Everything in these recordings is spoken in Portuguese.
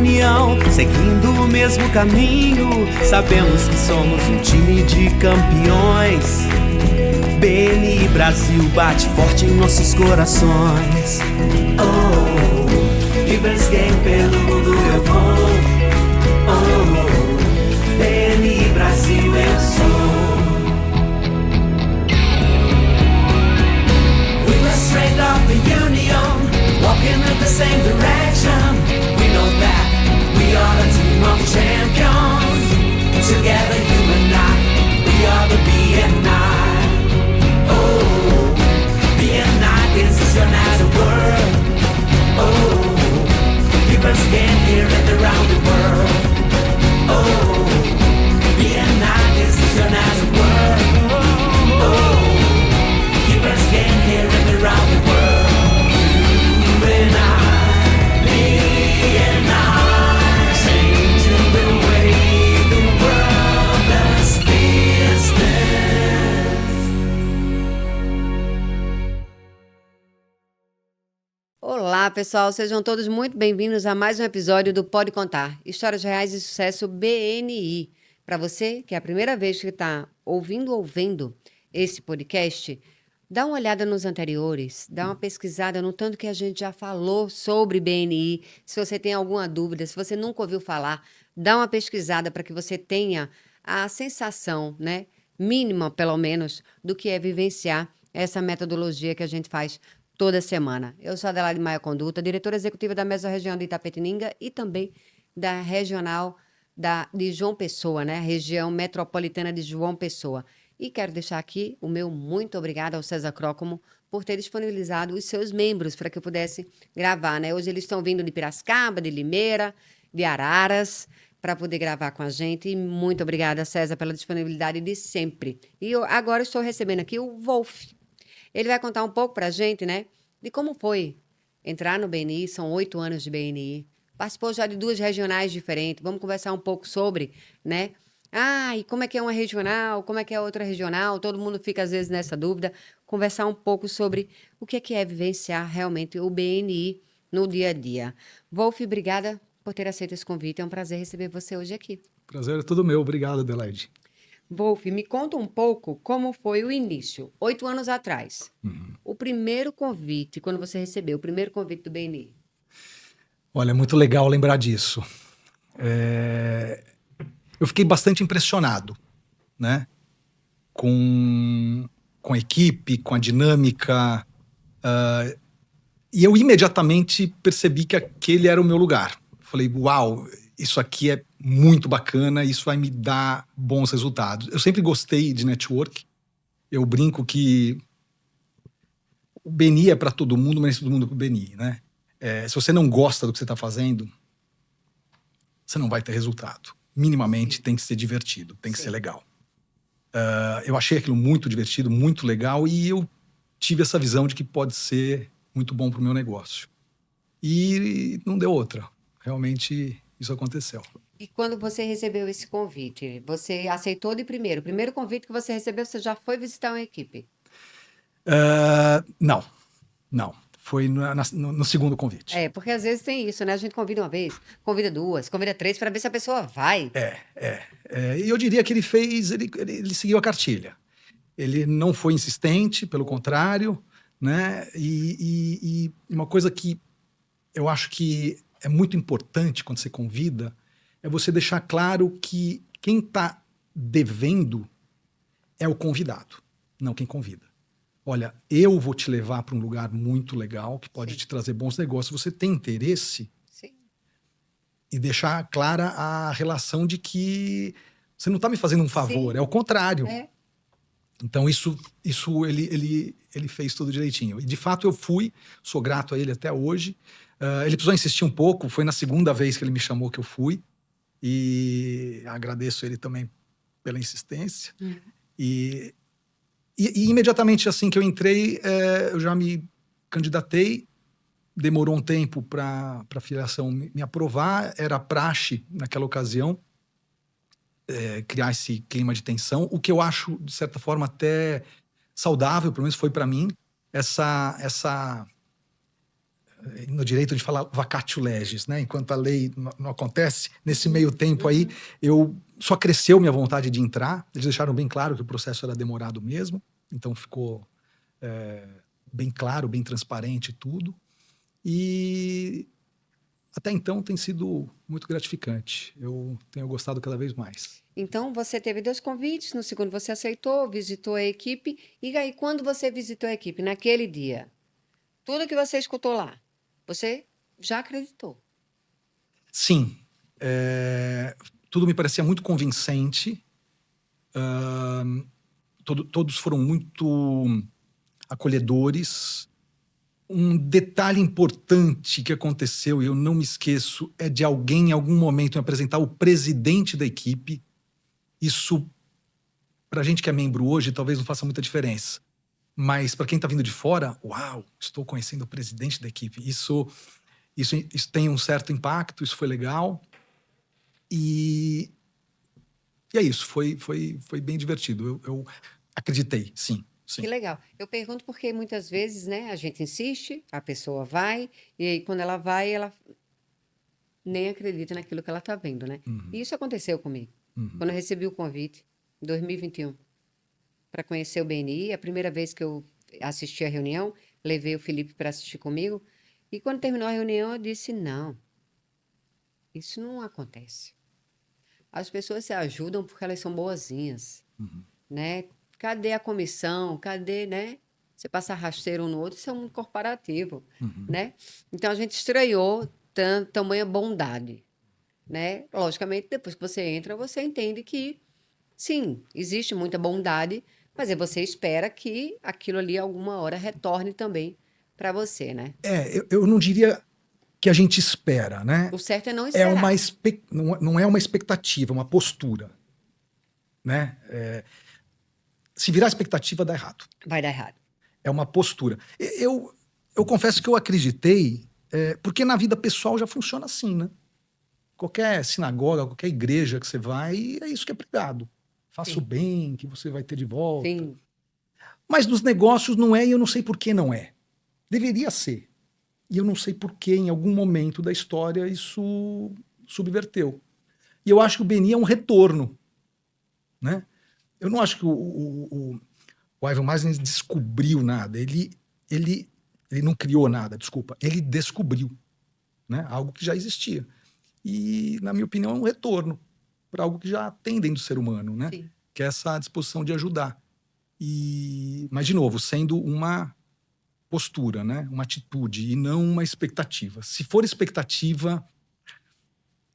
união, seguindo o mesmo caminho. Sabemos que somos um time de campeões. BNI Brasil bate forte em nossos corações. Oh, Givers Game pelo mundo eu vou. Oh, BNI Brasil eu sou. We were straight up the union, walking in the same direction. We know that we are a team of champions. Together you and I, we are the BNI. Oh, BNI, this is your nice world. Oh, people stand here and around the world. Oh, BNI, this is your nice world. Oh, people stand here and around the world. You and I, BNI, changing the way the world does business. Olá, pessoal, sejam todos muito bem-vindos a mais um episódio do Pode Contar, Histórias Reais de Sucesso BNI. Para você que é a primeira vez que está ouvindo ou vendo esse podcast, dá uma olhada nos anteriores, dá uma pesquisada no tanto que a gente já falou sobre BNI. Se você tem alguma dúvida, se você nunca ouviu falar, dá uma pesquisada para que você tenha a sensação, né, mínima pelo menos, do que é vivenciar essa metodologia que a gente faz toda semana. Eu sou a Adelaide Maia Conduta, diretora executiva da Mesorregião de Itapetininga e também da regional de João Pessoa, né? Região metropolitana de João Pessoa. E quero deixar aqui o meu muito obrigado ao César Crócomo por ter disponibilizado os seus membros para que eu pudesse gravar, né? Hoje eles estão vindo de Piracicaba, de Limeira, de Araras, para poder gravar com a gente. E muito obrigada, César, pela disponibilidade de sempre. E eu agora estou recebendo aqui o Wolf. Ele vai contar um pouco para a gente, né, de como foi entrar no BNI, são 8 anos de BNI, participou já de 2 regionais diferentes, vamos conversar um pouco sobre, né, e como é que é uma regional, como é que é outra regional, todo mundo fica às vezes nessa dúvida, conversar um pouco sobre o que é vivenciar realmente o BNI no dia a dia. Wolf, obrigada por ter aceito esse convite, é um prazer receber você hoje aqui. Prazer é todo meu, obrigado, Adelaide. Wolf, me conta um pouco como foi o início, 8 anos atrás. O primeiro convite, quando você recebeu o primeiro convite do BNI. Olha, é muito legal lembrar disso. Eu fiquei bastante impressionado, né? Com a equipe, com a dinâmica. E eu imediatamente percebi que aquele era o meu lugar. Falei, uau, isso aqui é muito bacana, isso vai me dar bons resultados. Eu sempre gostei de network. Eu brinco que o BNI é para todo mundo, mas todo mundo é para o BNI, né? Se você não gosta do que você está fazendo, você não vai ter resultado. Minimamente tem que ser divertido, tem que ser legal. Eu achei aquilo muito divertido, muito legal, e eu tive essa visão de que pode ser muito bom para o meu negócio. E não deu outra. Realmente isso aconteceu. E quando você recebeu esse convite, você aceitou de primeiro? O primeiro convite que você recebeu, você já foi visitar uma equipe? Não. Foi no segundo convite. Porque às vezes tem isso, né? A gente convida uma vez, convida 2, convida 3, para ver se a pessoa vai. E eu diria que ele seguiu a cartilha. Ele não foi insistente, pelo contrário, né? E uma coisa que eu acho que é muito importante quando você convida é você deixar claro que quem está devendo é o convidado, não quem convida. Olha, eu vou te levar para um lugar muito legal, que pode te trazer bons negócios. Você tem interesse? Sim. E deixar clara a relação de que você não está me fazendo um favor, Sim. É o contrário. Então isso ele fez tudo direitinho. E de fato eu sou grato a ele até hoje. Ele precisou insistir um pouco, foi na segunda vez que ele me chamou que eu fui. E agradeço ele também pela insistência. E imediatamente assim que eu entrei, eu já me candidatei. Demorou um tempo para a filiação me aprovar. Era praxe, naquela ocasião, criar esse clima de tensão. O que eu acho, de certa forma, até saudável, pelo menos foi para mim, essa no direito a gente fala vacatio legis, né? Enquanto a lei não acontece, nesse meio tempo aí, eu só cresceu minha vontade de entrar. Eles deixaram bem claro que o processo era demorado mesmo, então ficou bem claro, bem transparente tudo. E até então tem sido muito gratificante. Eu tenho gostado cada vez mais. Então, você teve 2 convites, no segundo você aceitou, visitou a equipe, e aí quando você visitou a equipe, naquele dia, tudo que você escutou lá, você já acreditou? Sim, tudo me parecia muito convincente. Todos foram muito acolhedores. Um detalhe importante que aconteceu, e eu não me esqueço, é de alguém em algum momento me apresentar o presidente da equipe. Isso, pra gente que é membro hoje, talvez não faça muita diferença. Mas para quem está vindo de fora, uau, estou conhecendo o presidente da equipe. Isso tem um certo impacto, isso foi legal. E é isso, foi bem divertido. Eu acreditei, sim. Que legal. Eu pergunto porque muitas vezes, né, a gente insiste, a pessoa vai, e aí quando ela vai, ela nem acredita naquilo que ela está vendo, né? E isso aconteceu comigo. Quando eu recebi o convite, em 2021, para conhecer o BNI, a primeira vez que eu assisti a reunião, levei o Felipe para assistir comigo, e quando terminou a reunião, eu disse, não, isso não acontece. As pessoas se ajudam porque elas são boazinhas, né? Cadê a comissão? Cadê, né? Você passa rasteiro um no outro, isso é um corporativo, né? Então, a gente estranhou tamanha bondade, né? Logicamente, depois que você entra, você entende que, sim, existe muita bondade, mas aí você espera que aquilo ali, alguma hora, retorne também para você, né? Eu não diria que a gente espera, né? O certo é não É esperar. não é uma expectativa, é uma postura, né? Se virar expectativa, dá errado. Vai dar errado. É uma postura. Eu confesso que eu acreditei, porque na vida pessoal já funciona assim, né? Qualquer sinagoga, qualquer igreja que você vai, é isso que é pregado. Faça o bem, que você vai ter de volta. Sim. Mas nos negócios não é, e eu não sei por que não é. Deveria ser. E eu não sei por que, em algum momento da história, isso subverteu. E eu acho que o BNI é um retorno, né? Eu não acho que o Ivan Misner descobriu nada. Ele não criou nada, desculpa. Ele descobriu, né? Algo que já existia. E, na minha opinião, é um retorno para algo que já tem dentro do ser humano, né? Sim. Que é essa disposição de ajudar. Mas, de novo, sendo uma postura, né? Uma atitude e não uma expectativa. Se for expectativa,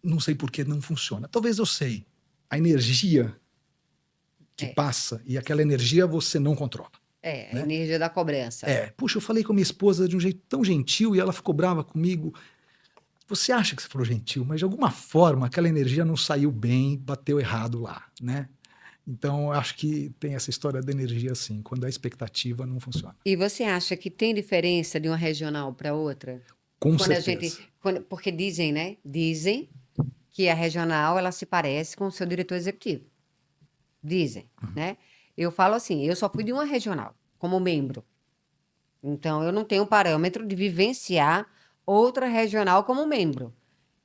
não sei por que não funciona. Talvez eu sei. A energia que passa, e aquela energia você não controla. A energia da cobrança. Puxa, eu falei com a minha esposa de um jeito tão gentil e ela ficou brava comigo. Você acha que você falou gentil, mas de alguma forma aquela energia não saiu bem, bateu errado lá, né? Então, eu acho que tem essa história da energia assim, quando a expectativa não funciona. E você acha que tem diferença de uma regional para outra? Com Quando certeza. Porque dizem, né? Dizem que a regional ela se parece com o seu diretor executivo. Dizem, né? Eu falo assim, eu só fui de uma regional como membro. Então, eu não tenho parâmetro de vivenciar outra regional como membro.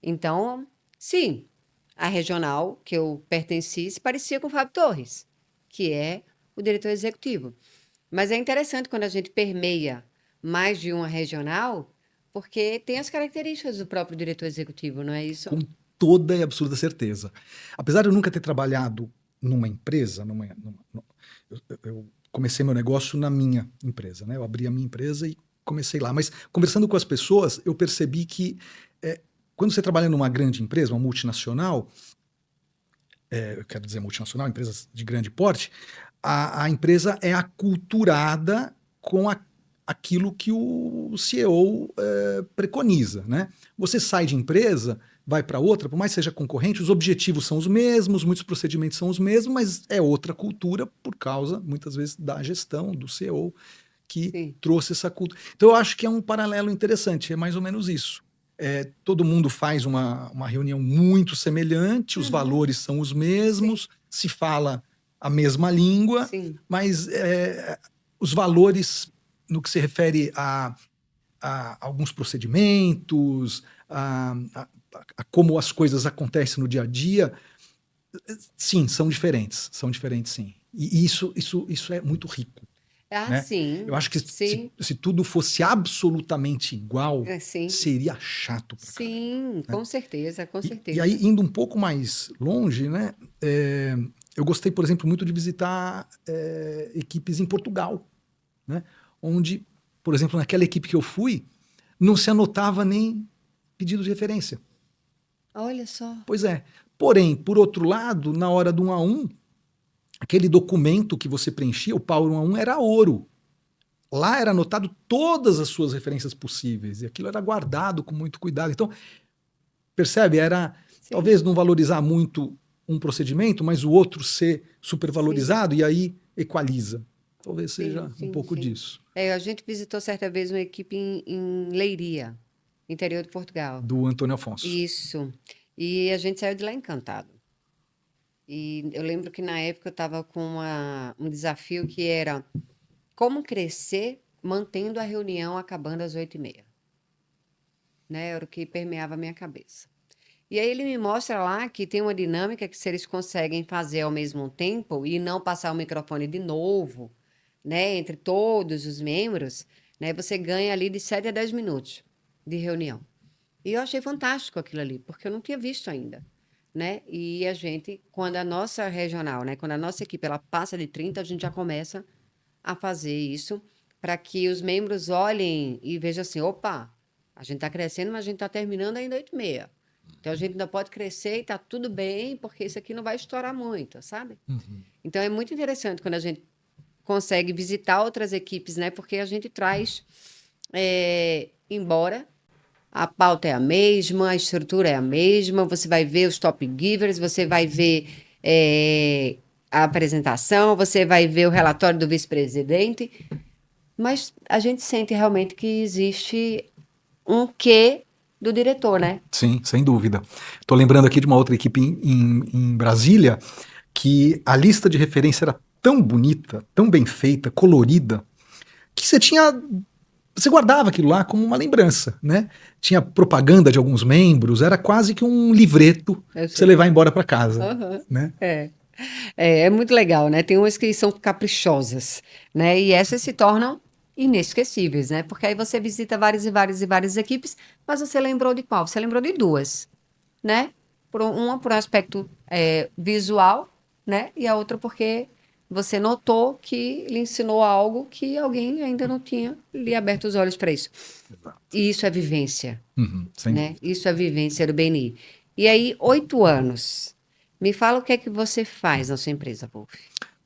Então, sim, a regional que eu pertenci se parecia com o Fábio Torres, que é o diretor executivo. Mas é interessante quando a gente permeia mais de uma regional, porque tem as características do próprio diretor executivo, não é isso? Com toda e absoluta certeza. Apesar de eu nunca ter trabalhado numa empresa, eu comecei meu negócio na minha empresa, né? Eu abri a minha empresa e comecei lá. Mas conversando com as pessoas, eu percebi que quando você trabalha numa grande empresa, uma multinacional, eu quero dizer multinacional, empresas de grande porte, a empresa é aculturada com aquilo que o CEO preconiza, né? Você sai de empresa, vai para outra, por mais que seja concorrente, os objetivos são os mesmos, muitos procedimentos são os mesmos, mas é outra cultura por causa, muitas vezes, da gestão, do CEO, que trouxe essa cultura. Então, eu acho que é um paralelo interessante, é mais ou menos isso. Todo mundo faz uma reunião muito semelhante, os valores são os mesmos, se fala a mesma língua, mas os valores, no que se refere a alguns procedimentos, a como as coisas acontecem no dia a dia, sim, são diferentes sim. E isso é muito rico. Né? Sim. Eu acho que sim. se tudo fosse absolutamente igual, Sim. seria chato pra caramba, Sim, né? com certeza, com certeza. E aí, indo um pouco mais longe, né? Eu gostei, por exemplo, muito de visitar equipes em Portugal, né? Onde, por exemplo, naquela equipe que eu fui, não se anotava nem pedido de referência. Olha só. Pois é. Porém, por outro lado, na hora do 1 a 1, aquele documento que você preenchia, o Power 1 a 1, era ouro. Lá era anotado todas as suas referências possíveis. E aquilo era guardado com muito cuidado. Então, percebe? Era talvez não valorizar muito um procedimento, mas o outro ser supervalorizado e aí equaliza. Talvez seja um pouco disso. A gente visitou certa vez uma equipe em Leiria, interior de Portugal. Do Antônio Afonso. Isso. E a gente saiu de lá encantado. E eu lembro que na época eu estava com um desafio que era como crescer mantendo a reunião acabando às 8h30. Né? Era o que permeava a minha cabeça. E aí ele me mostra lá que tem uma dinâmica que se eles conseguem fazer ao mesmo tempo e não passar o microfone de novo, né, entre todos os membros, né, você ganha ali de 7 a 10 minutos de reunião. E eu achei fantástico aquilo ali, porque eu não tinha visto ainda, né? E a gente, quando a nossa regional, né, quando a nossa equipe ela passa de 30, a gente já começa a fazer isso para que os membros olhem e vejam assim, opa, a gente está crescendo, mas a gente está terminando ainda 8h30. Então a gente ainda pode crescer e está tudo bem, porque isso aqui não vai estourar muito, sabe? Então é muito interessante quando a gente consegue visitar outras equipes, né? Porque a gente traz, embora a pauta é a mesma, a estrutura é a mesma, você vai ver os top givers, você vai ver a apresentação, você vai ver o relatório do vice-presidente, mas a gente sente realmente que existe um quê do diretor, né? Sim, sem dúvida. Estou lembrando aqui de uma outra equipe em Brasília, que a lista de referência era tão bonita, tão bem feita, colorida, que você guardava aquilo lá como uma lembrança, né? Tinha propaganda de alguns membros, era quase que um livreto pra você levar embora para casa, né? É muito legal, né? Tem umas que são caprichosas, né? E essas se tornam inesquecíveis, né? Porque aí você visita várias e várias equipes, mas você lembrou de qual? Você lembrou de duas, né? Uma por um aspecto visual, né? E a outra porque você notou que lhe ensinou algo que alguém ainda não tinha lhe aberto os olhos para isso. Exato. E isso é vivência, né? Dúvida. Isso é vivência do BNI. E aí, 8 anos. Me fala o que é que você faz na sua empresa, Wolf.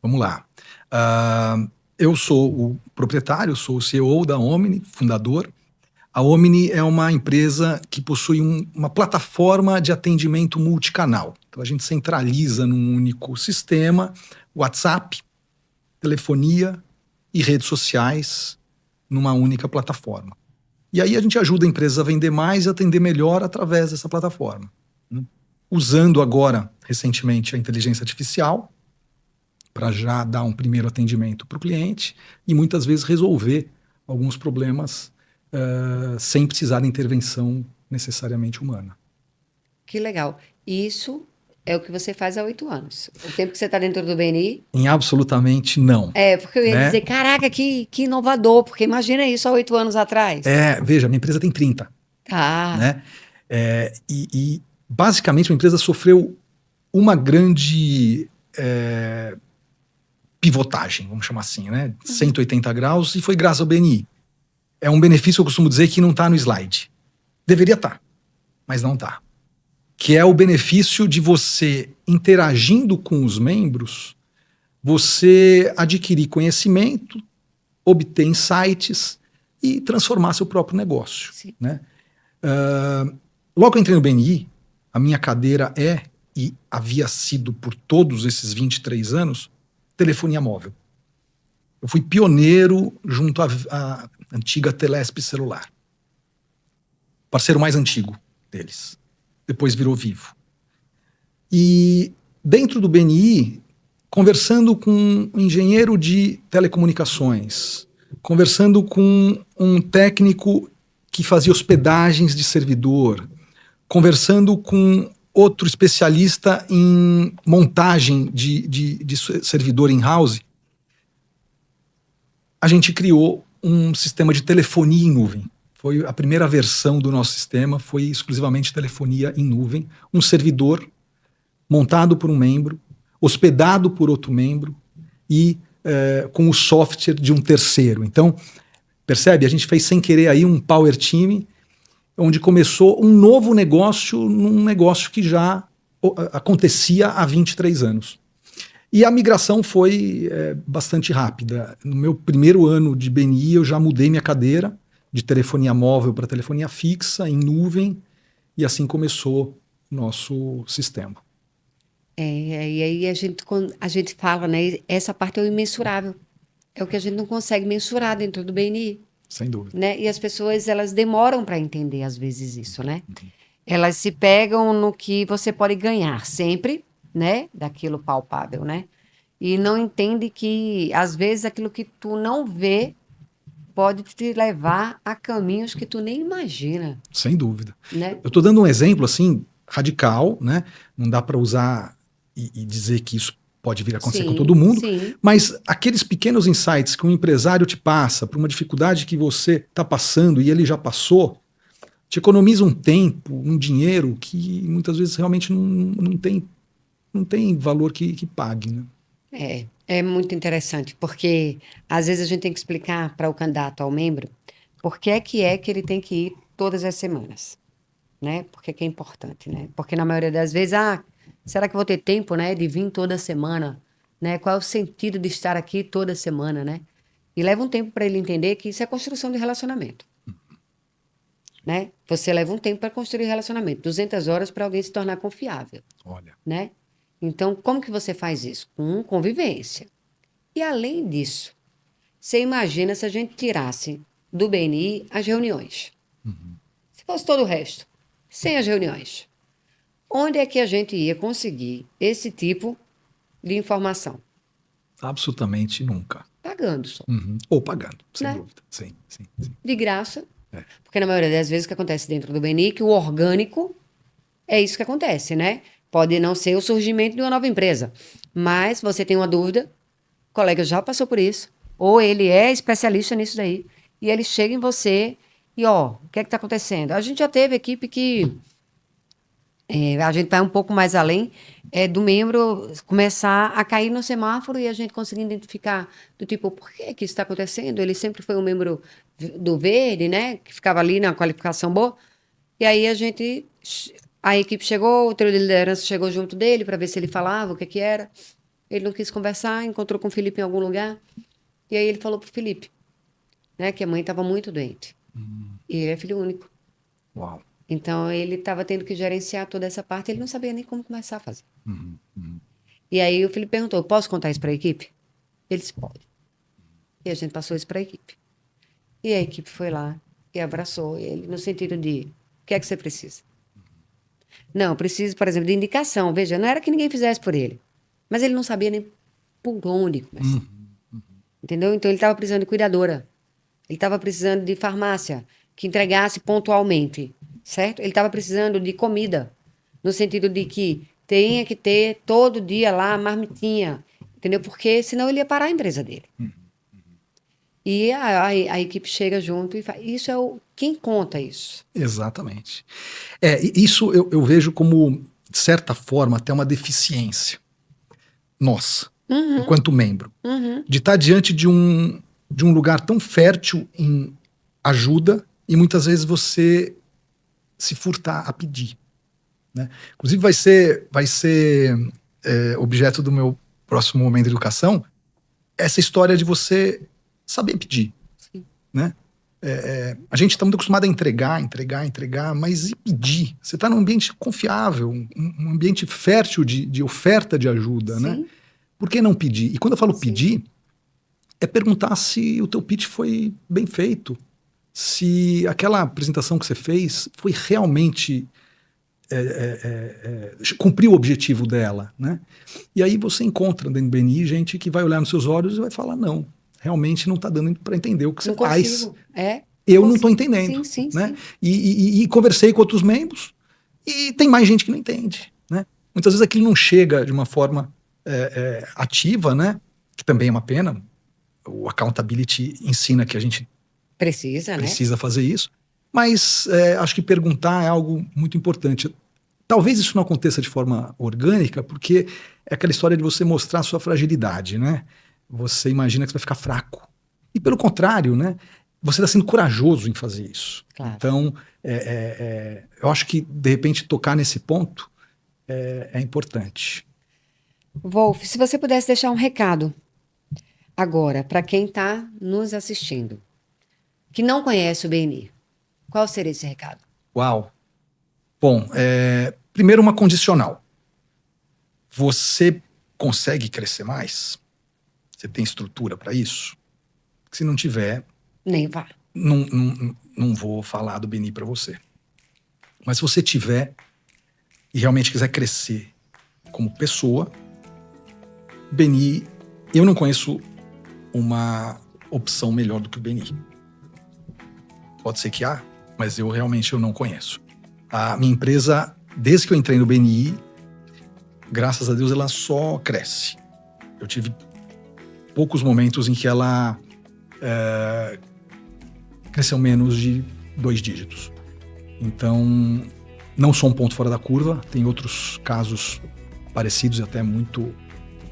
Vamos lá. Eu sou o proprietário, sou o CEO da Omni, fundador. A Omni é uma empresa que possui uma plataforma de atendimento multicanal. Então a gente centraliza num único sistema WhatsApp, telefonia e redes sociais numa única plataforma. E aí a gente ajuda empresas a vender mais e atender melhor através dessa plataforma. Usando agora, recentemente, a inteligência artificial para já dar um primeiro atendimento para o cliente e muitas vezes resolver alguns problemas sem precisar de intervenção necessariamente humana. Que legal. Isso é o que você faz há 8 anos. O tempo que você está dentro do BNI? Em absolutamente não. Porque eu ia dizer, caraca, que inovador, porque imagina isso há 8 anos atrás. Veja, minha empresa tem 30. Tá. Né? E basicamente a empresa sofreu uma grande pivotagem, vamos chamar assim, né? 180 graus, e foi graças ao BNI. É um benefício, eu costumo dizer, que não está no slide. Deveria estar, mas não está. Que é o benefício de você, interagindo com os membros, você adquirir conhecimento, obter insights e transformar seu próprio negócio. Né? Logo que eu entrei no BNI, a minha cadeira e havia sido por todos esses 23 anos, telefonia móvel. Eu fui pioneiro junto à antiga Telesp celular. Parceiro mais antigo deles. Depois virou Vivo. E dentro do BNI, conversando com um engenheiro de telecomunicações, conversando com um técnico que fazia hospedagens de servidor, conversando com outro especialista em montagem de servidor in-house, a gente criou um sistema de telefonia em nuvem. Foi a primeira versão do nosso sistema, foi exclusivamente telefonia em nuvem, um servidor montado por um membro, hospedado por outro membro e com o software de um terceiro. Então, percebe? A gente fez sem querer aí um power team, onde começou um novo negócio num negócio que já acontecia há 23 anos. E a migração foi bastante rápida. No meu primeiro ano de BNI, eu já mudei minha cadeira de telefonia móvel para telefonia fixa, em nuvem, e assim começou o nosso sistema. E aí a gente fala, né? Essa parte é o imensurável. É o que a gente não consegue mensurar dentro do BNI. Sem dúvida. Né? E as pessoas, elas demoram para entender, às vezes, isso, né? Elas se pegam no que você pode ganhar sempre, né? Daquilo palpável, né? E não entende que, às vezes, aquilo que tu não vê pode te levar a caminhos que tu nem imagina, Sem dúvida. né? Eu estou dando um exemplo, assim, radical, né? Não dá para usar e dizer que isso pode vir a acontecer com todo mundo, Sim. mas aqueles pequenos insights que um empresário te passa para uma dificuldade que você está passando e ele já passou, te economiza um tempo, um dinheiro que muitas vezes realmente não tem valor que pague, né? É muito interessante, porque às vezes a gente tem que explicar para o candidato ao membro por que é que ele tem que ir todas as semanas, né? Porque que é importante, né? Porque na maioria das vezes, será que eu vou ter tempo, né, de vir toda semana, né? Qual é o sentido de estar aqui toda semana, né? E leva um tempo para ele entender que isso é construção de relacionamento, né? Você leva um tempo para construir relacionamento, 200 horas para alguém se tornar confiável, Olha. né? Então, como que você faz isso? Com convivência. E além disso, você imagina se a gente tirasse do BNI as reuniões. Se fosse todo o resto, sem as reuniões. Onde é que a gente ia conseguir esse tipo de informação? Absolutamente nunca. Pagando só. Ou pagando, sem Né? dúvida. Sim. De graça. É. Porque na maioria das vezes o que acontece dentro do BNI, que o orgânico é isso que acontece, né? Pode não ser o surgimento de uma nova empresa, mas você tem uma dúvida, o colega já passou por isso, ou ele é especialista nisso daí, e ele chega em você e, o que é que está acontecendo? A gente já teve equipe que a gente vai um pouco mais além do membro começar a cair no semáforo e a gente conseguir identificar do tipo, por que isso está acontecendo? Ele sempre foi um membro do verde, né? Que ficava ali na qualificação boa. E aí a equipe chegou, o trio de liderança chegou junto dele para ver se ele falava o que era. Ele não quis conversar, encontrou com o Felipe em algum lugar. E aí ele falou pro Felipe, né? Que a mãe estava muito doente. E ele é filho único. Uau. Então, ele estava tendo que gerenciar toda essa parte, ele não sabia nem como começar a fazer. E aí o Felipe perguntou, posso contar isso para a equipe? Ele disse, pode. E a gente passou isso para a equipe. E a equipe foi lá e abraçou ele, no sentido de, o que é que você precisa? Não, preciso, por exemplo, de indicação. Veja, não era que ninguém fizesse por ele, mas ele não sabia nem por onde começar. Entendeu? Então, ele estava precisando de cuidadora. Ele estava precisando de farmácia, que entregasse pontualmente. Certo? Ele estava precisando de comida, no sentido de que tinha que ter todo dia lá a marmitinha, entendeu? Porque senão ele ia parar a empresa dele. E a equipe chega junto e faz. Isso é quem conta isso. Exatamente. Isso eu vejo como, de certa forma, até uma deficiência nossa, enquanto membro, de estar diante de um lugar tão fértil em ajuda e muitas vezes você se furtar a pedir, né? Inclusive vai ser objeto do meu próximo momento de educação essa história de você saber pedir. Sim. Né? A gente está muito acostumado a entregar, mas e pedir? Você está num ambiente confiável, um ambiente fértil de oferta de ajuda, né? Por que não pedir? E quando eu falo pedir, é perguntar se o teu pitch foi bem feito, se aquela apresentação que você fez foi realmente cumpriu o objetivo dela, né? E aí você encontra dentro do BNI gente que vai olhar nos seus olhos e vai falar, não, realmente não está dando para entender o que você faz. eu não estou entendendo. Sim, né? sim. E conversei com outros membros e tem mais gente que não entende. Né? Muitas vezes aquilo não chega de uma forma ativa, né? Que também é uma pena. O accountability ensina que a gente precisa fazer isso. Mas acho que perguntar é algo muito importante. Talvez isso não aconteça de forma orgânica, porque é aquela história de você mostrar a sua fragilidade, né? Você imagina que você vai ficar fraco. E pelo contrário, né? Você está sendo corajoso em fazer isso. Claro. Então, eu acho que, de repente, tocar nesse ponto é importante. Wolf, se você pudesse deixar um recado agora para quem está nos assistindo, que não conhece o BNI, qual seria esse recado? Uau! Bom, primeiro uma condicional. Você consegue crescer mais? Você tem estrutura para isso? Se não tiver, Nem vá. não vou falar do BNI para você. Mas se você tiver e realmente quiser crescer como pessoa, BNI, eu não conheço uma opção melhor do que o BNI. Pode ser que há, mas eu realmente não conheço. A minha empresa, desde que eu entrei no BNI, graças a Deus, ela só cresce. Eu tive poucos momentos em que ela cresceu menos de 2 dígitos. Então, não sou um ponto fora da curva. Tem outros casos parecidos e até muito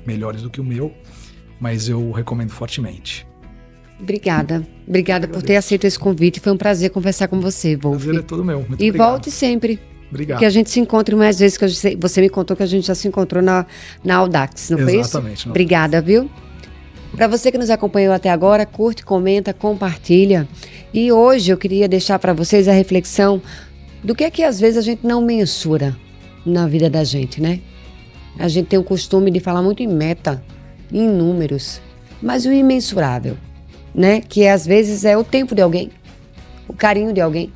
melhores do que o meu, mas eu recomendo fortemente. Obrigada por ter aceito esse convite. Foi um prazer conversar com você, O Wolf. prazer é todo meu. Muito E obrigado. volte sempre. Obrigado. Que a gente se encontre mais vezes, que você me contou que a gente já se encontrou na Audax, não foi isso? Exatamente. Obrigada, viu? Para você que nos acompanhou até agora, curte, comenta, compartilha. E hoje eu queria deixar para vocês a reflexão do que é que às vezes a gente não mensura na vida da gente, né? A gente tem o costume de falar muito em meta, em números, mas o imensurável, né? Que às vezes é o tempo de alguém, o carinho de alguém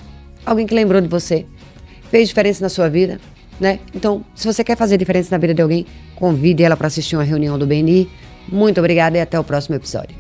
que lembrou de você, fez diferença na sua vida, né? Então, se você quer fazer diferença na vida de alguém, convide ela para assistir uma reunião do BNI. Muito obrigada e até o próximo episódio.